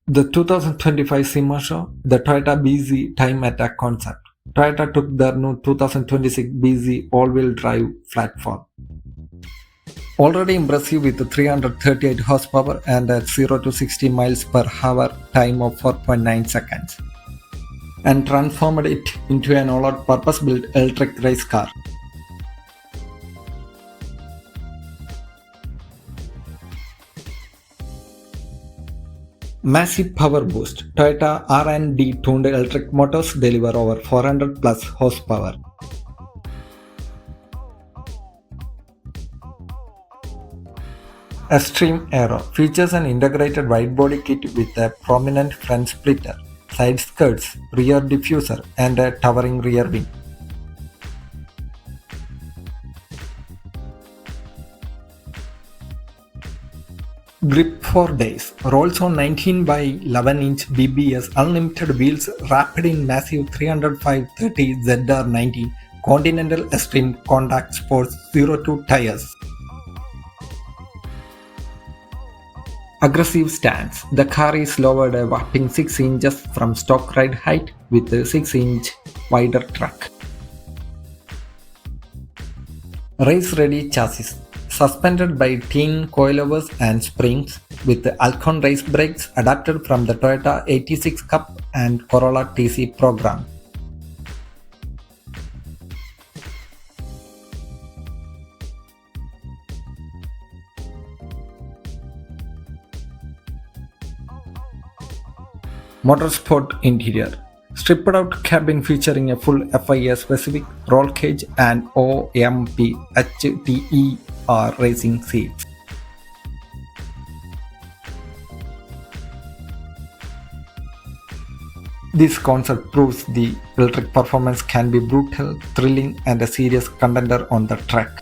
The 2025 SEMA show, the Toyota BZ Time Attack concept. Toyota took their new 2026 BZ all-wheel drive platform. Already impressive with 338 horsepower and a 0 to 60 miles per hour time of 4.9 seconds, and transformed it into an all-out purpose-built electric race car. Massive power boost. Toyota R&D-tuned electric motors deliver over 400 plus horsepower. Extreme Aero features an integrated wide-body kit with a prominent front splitter, side skirts, rear diffuser, and a towering rear wing. Grip for days. Rolls on 19 by 11-inch BBS unlimited wheels wrapped in massive 305/30 ZR19 Continental Extreme Contact Sports 02 tires. Aggressive stance. The car is lowered a whopping 6 inches from stock ride height with a 6-inch wider truck. Race-ready chassis. Suspended by tin coilovers and springs with the Alcon race brakes adapted from the Toyota 86 Cup and Corolla TC program. Motorsport interior. Stripped out cabin featuring a full FIA specific roll cage and OMP HTER racing seats. This concept proves the electric performance can be brutal, thrilling, and a serious contender on the track.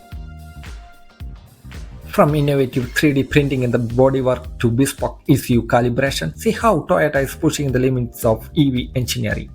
From innovative 3D printing in the bodywork to bespoke ECU calibration, see how Toyota is pushing the limits of EV engineering.